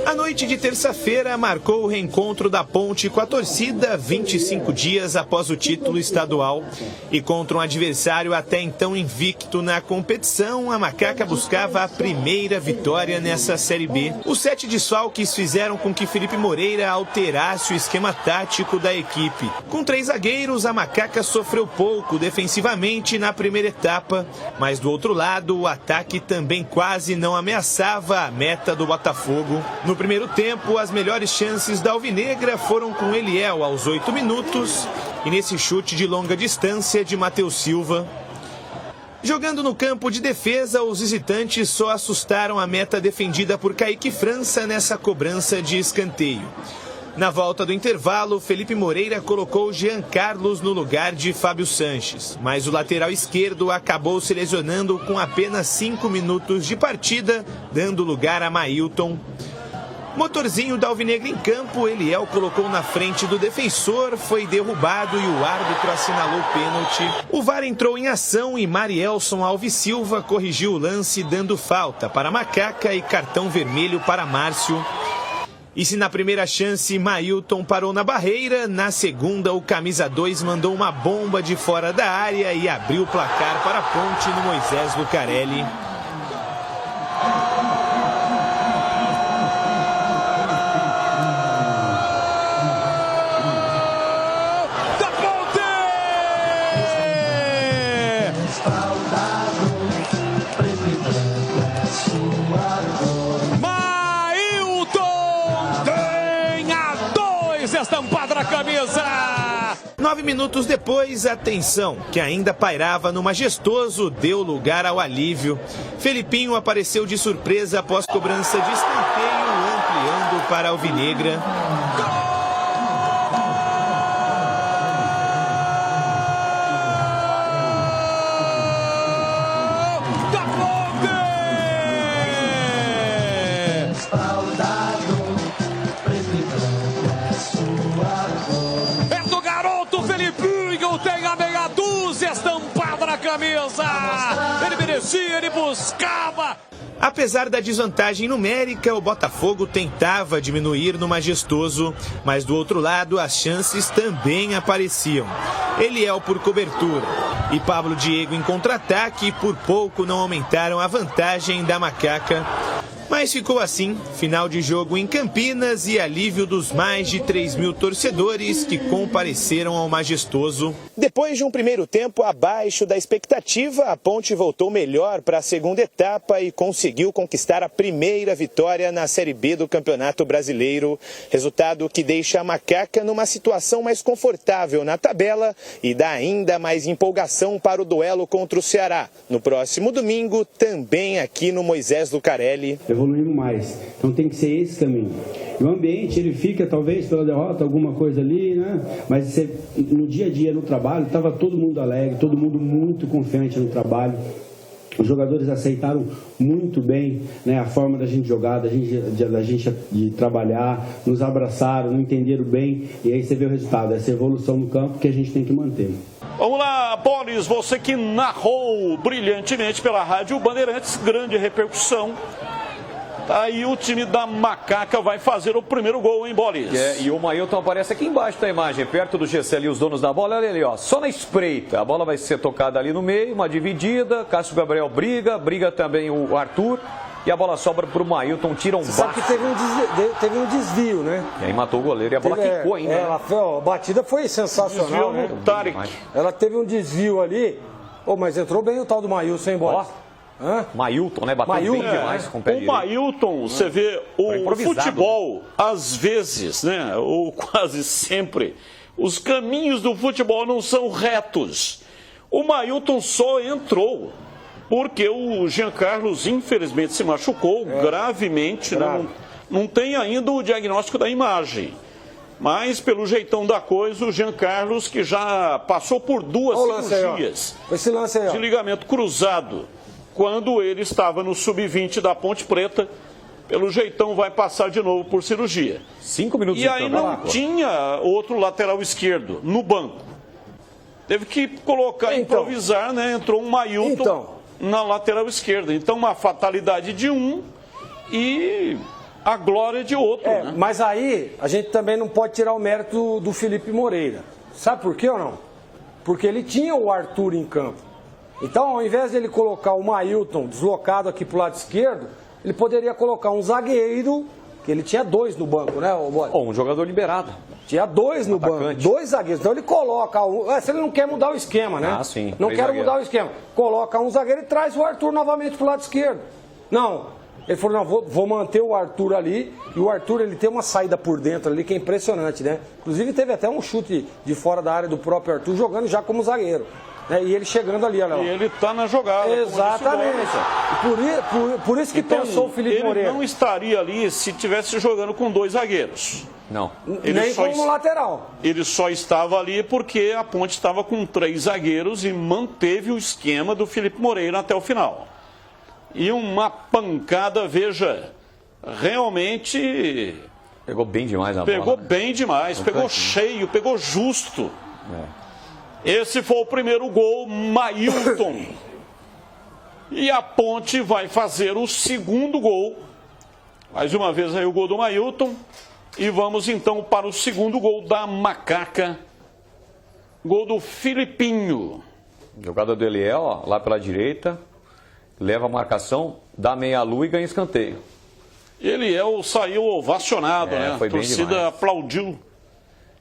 A noite de terça-feira marcou o reencontro da Ponte com a torcida 25 dias após o título estadual. E contra um adversário até então invicto na competição, a Macaca buscava a primeira vitória nessa Série B. Os 7 desfalques fizeram com que Felipe Moreira alterasse o esquema tático da equipe. Com 3 zagueiros, a Macaca sofreu pouco defensivamente na primeira etapa, mas do outro lado, o ataque também quase não ameaçava a meta do Botafogo. No primeiro tempo, as melhores chances da Alvinegra foram com Eliel aos 8 minutos e nesse chute de longa distância de Matheus Silva. Jogando no campo de defesa, os visitantes só assustaram a meta defendida por Kaique França nessa cobrança de escanteio. Na volta do intervalo, Felipe Moreira colocou Jean Carlos no lugar de Fábio Sanches, mas o lateral esquerdo acabou se lesionando com apenas 5 minutos de partida, dando lugar a Mailton. Motorzinho da Alvinegra em campo, Eliel colocou na frente do defensor, foi derrubado e o árbitro assinalou pênalti. O VAR entrou em ação e Marielson Alves Silva corrigiu o lance, dando falta para Macaca e cartão vermelho para Márcio. E se na primeira chance Mailton parou na barreira, na segunda o camisa 2 mandou uma bomba de fora da área e abriu o placar para a Ponte no Moisés Lucarelli. Estampada na camisa. 9 minutos depois, a tensão, que ainda pairava no Majestoso, deu lugar ao alívio. Felipinho apareceu de surpresa após cobrança de escanteio, ampliando para a Alvinegra. Ele merecia, ele buscava. Apesar da desvantagem numérica, o Botafogo tentava diminuir no Majestoso, mas do outro lado as chances também apareciam. Eliel por cobertura e Pablo Diego em contra-ataque por pouco não aumentaram a vantagem da Macaca. Mas ficou assim, final de jogo em Campinas e alívio dos mais de 3.000 torcedores que compareceram ao Majestoso. Depois de um primeiro tempo abaixo da expectativa, a Ponte voltou melhor para a segunda etapa e conseguiu conquistar a primeira vitória na Série B do Campeonato Brasileiro. Resultado que deixa a Macaca numa situação mais confortável na tabela e dá ainda mais empolgação para o duelo contra o Ceará. No próximo domingo, também aqui no Moisés Lucarelli. Evoluindo mais, então tem que ser esse caminho. E o ambiente, ele fica talvez pela derrota, alguma coisa ali, né? Mas você, no dia a dia, no trabalho, estava todo mundo alegre, todo mundo muito confiante no trabalho. Os jogadores aceitaram muito bem, né, a forma da gente jogar, da gente de trabalhar, nos abraçaram, nos entenderam bem, e aí você vê o resultado, essa evolução no campo que a gente tem que manter. Vamos lá, Boris, você que narrou brilhantemente pela Rádio Bandeirantes, grande repercussão. Aí o time da Macaca vai fazer o primeiro gol, hein, Boris? E o Mailton aparece aqui embaixo da imagem, perto do GC ali, os donos da bola. Olha ali, ó, só na espreita. A bola vai ser tocada ali no meio, uma dividida. Cássio Gabriel briga também o Arthur. E a bola sobra para o Mailton, tira um baixo. Sabe que teve um desvio, né? E aí matou o goleiro e a bola quicou ainda. A batida foi sensacional, né? Ela teve um desvio ali. Mas entrou bem o tal do Mailson, hein, Boris? Mailton, né? Bateu bem demais com o pé direito. O Mailton, você vê, o futebol, às vezes, né? Ou quase sempre, os caminhos do futebol não são retos. O Mailton só entrou porque o Jean Carlos, infelizmente, se machucou gravemente. Né? Não tem ainda o diagnóstico da imagem. Mas, pelo jeitão da coisa, o Jean Carlos, que já passou por 2 cirurgias de ligamento cruzado, quando ele estava no sub-20 da Ponte Preta, pelo jeitão vai passar de novo por cirurgia. 5 minutos. E aí não tinha outro lateral esquerdo no banco. Teve que colocar, improvisar, né? Entrou um Mailton na lateral esquerda. Então, uma fatalidade de um e a glória de outro, né? Mas aí a gente também não pode tirar o mérito do Felipe Moreira. Sabe por quê ou não? Porque ele tinha o Arthur em campo. Então, ao invés de ele colocar o Mailton deslocado aqui pro lado esquerdo, ele poderia colocar um zagueiro, que ele tinha 2 no banco, né, Bode? Ou um jogador liberado. Tinha 2 no banco, 2 zagueiros. Então ele coloca se ele não quer mudar o esquema, né? Ah, sim. Não quero mudar o esquema. Coloca um zagueiro e traz o Arthur novamente pro lado esquerdo. Não. Ele falou, não, vou manter o Arthur ali. E o Arthur, ele tem uma saída por dentro ali que é impressionante, né? Inclusive teve até um chute de fora da área do próprio Arthur, jogando já como zagueiro. Né? E ele chegando ali, olha lá. E ele tá na jogada. Exatamente. Por isso que então, pensou o Felipe Moreira. Ele não estaria ali se estivesse jogando com 2 zagueiros. Não. Nem como lateral. Ele só estava ali porque a Ponte estava com 3 zagueiros e manteve o esquema do Felipe Moreira até o final. E uma pancada, veja, realmente... Pegou bem demais a bola. Pegou bem demais, pegou cheio, pegou justo. Esse foi o primeiro gol, Mailton. E a Ponte vai fazer o segundo gol. Mais uma vez aí o gol do Mailton. E vamos então para o segundo gol da Macaca. Gol do Filipinho. Jogada do Eliel, ó, lá pela direita. Leva a marcação, dá meia-lua e ganha escanteio. Eliel saiu ovacionado, né? A torcida aplaudiu.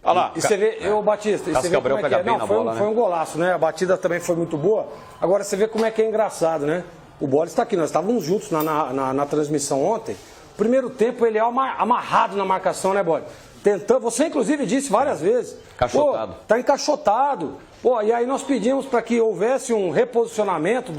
Olha lá. E você vê, Batista, você vê como é que é. Não, foi um golaço, né? A batida também foi muito boa. Agora você vê como é que é engraçado, né? O Boris está aqui, nós estávamos juntos na transmissão ontem. Primeiro tempo, ele é amarrado na marcação, né, Boris? Tentando, você inclusive disse várias vezes. Encaixotado. Tá encaixotado. Pô, e aí nós pedimos para que houvesse um reposicionamento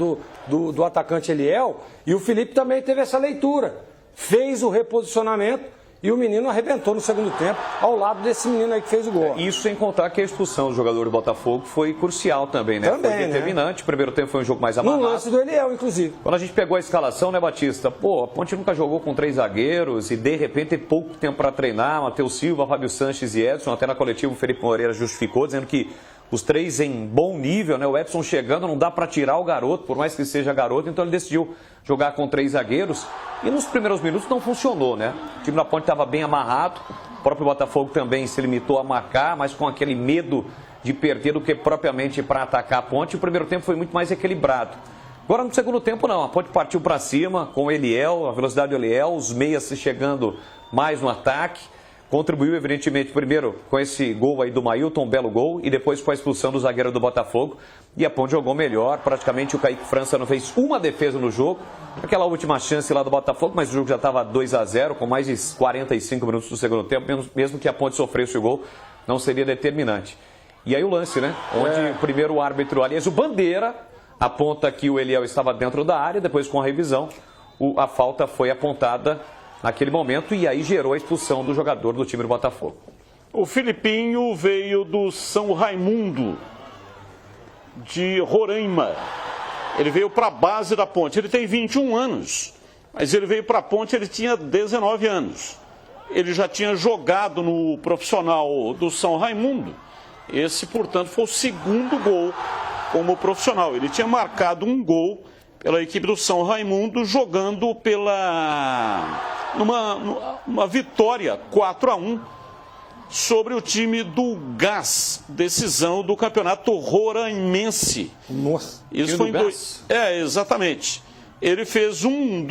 do atacante Eliel, e o Felipe também teve essa leitura. Fez o reposicionamento e o menino arrebentou no segundo tempo, ao lado desse menino aí que fez o gol. Isso sem contar que a expulsão do jogador do Botafogo foi crucial também, né? Também, foi determinante. Né? O primeiro tempo foi um jogo mais amarrado. No lance do Eliel, inclusive. Quando a gente pegou a escalação, né, Batista? Pô, a Ponte nunca jogou com 3 zagueiros e de repente tem pouco tempo para treinar. Matheus Silva, Fábio Sanches e Edson. Até na coletiva o Felipe Moreira justificou, dizendo que os 3 em bom nível, né? O Edson chegando, não dá para tirar o garoto, por mais que seja garoto, então ele decidiu jogar com 3 zagueiros. E nos primeiros minutos não funcionou, né? O time da Ponte estava bem amarrado, o próprio Botafogo também se limitou a marcar, mas com aquele medo de perder do que propriamente para atacar a Ponte. O primeiro tempo foi muito mais equilibrado. Agora no segundo tempo não, a Ponte partiu para cima com o Eliel, a velocidade do Eliel, os meias se chegando mais no ataque. Contribuiu, evidentemente, primeiro com esse gol aí do Mailton, um belo gol, e depois com a expulsão do zagueiro do Botafogo. E a Ponte jogou melhor, praticamente o Kaique França não fez uma defesa no jogo. Aquela última chance lá do Botafogo, mas o jogo já estava 2-0, com mais de 45 minutos do segundo tempo, mesmo que a Ponte sofresse o gol, não seria determinante. E aí o lance, né? Onde o primeiro árbitro, aliás, o Bandeira, aponta que o Eliel estava dentro da área, depois com a revisão, a falta foi apontada naquele momento e aí gerou a expulsão do jogador do time do Botafogo. O Filipinho veio do São Raimundo, de Roraima. Ele veio para a base da Ponte. Ele tem 21 anos, mas ele veio para a Ponte, ele tinha 19 anos. Ele já tinha jogado no profissional do São Raimundo. Esse, portanto, foi o segundo gol como profissional. Ele tinha marcado um gol pela equipe do São Raimundo, jogando numa vitória 4-1 sobre o time do Gás, decisão do campeonato roraimense. Nossa, isso foi exatamente. Ele fez um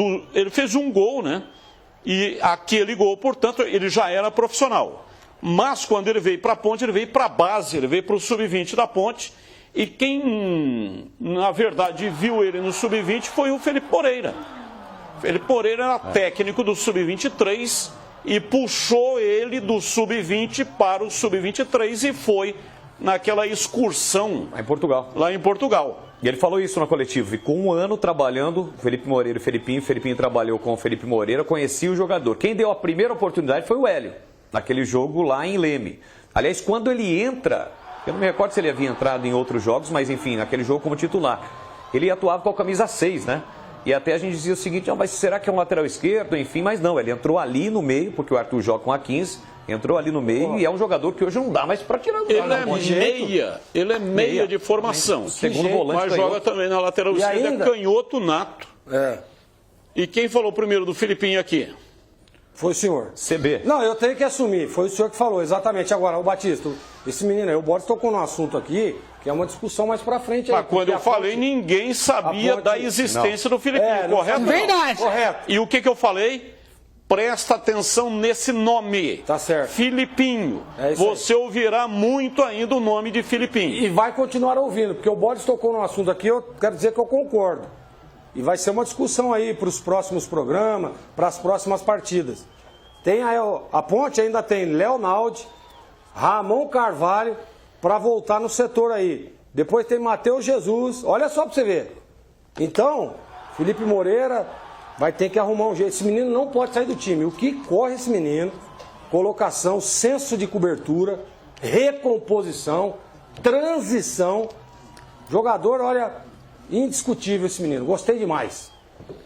gol, né? E aquele gol, portanto, ele já era profissional. Mas quando ele veio para a Ponte, ele veio para a base, ele veio para o sub-20 da Ponte. E quem, na verdade, viu ele no sub-20 foi o Felipe Moreira. Felipe Moreira era técnico do sub-23 e puxou ele do sub-20 para o sub-23 e foi naquela excursão lá em Portugal. E ele falou isso na coletiva, e com um ano trabalhando, Felipe Moreira e o Felipinho trabalhou com o Felipe Moreira, conhecia o jogador. Quem deu a primeira oportunidade foi o Hélio, naquele jogo lá em Leme. Aliás, quando ele entra, eu não me recordo se ele havia entrado em outros jogos, mas enfim, naquele jogo como titular, ele atuava com a camisa 6, né? E até a gente dizia o seguinte, mas será que é um lateral esquerdo? Enfim, mas não, ele entrou ali no meio, porque o Arthur joga com a 15, entrou ali no meio e é um jogador que hoje não dá mais para tirar do Ele é meia de formação. Segundo volante, mas joga também na lateral esquerda, é canhoto nato. E quem falou primeiro do Filipinho aqui? Foi o senhor. CB. Não, eu tenho que assumir. Foi o senhor que falou, exatamente. Agora, o Batista, esse menino aí, o Boris tocou num assunto aqui, que é uma discussão mais pra frente. Mas aí, quando eu falei, ninguém sabia da existência do Filipinho, correto? Verdade. Correto. E o que eu falei? Presta atenção nesse nome. Tá certo. Filipinho. É isso Você ouvirá muito ainda o nome de Filipinho. E vai continuar ouvindo, porque o Boris tocou num assunto aqui, eu quero dizer que eu concordo. E vai ser uma discussão aí para os próximos programas, para as próximas partidas. Tem aí, a Ponte ainda tem Léo Naldi, Ramon Carvalho, para voltar no setor aí. Depois tem Matheus Jesus, olha só para você ver. Então, Felipe Moreira vai ter que arrumar um jeito. Esse menino não pode sair do time. O que corre esse menino? Colocação, senso de cobertura, recomposição, transição. Jogador, olha, indiscutível esse menino. Gostei demais.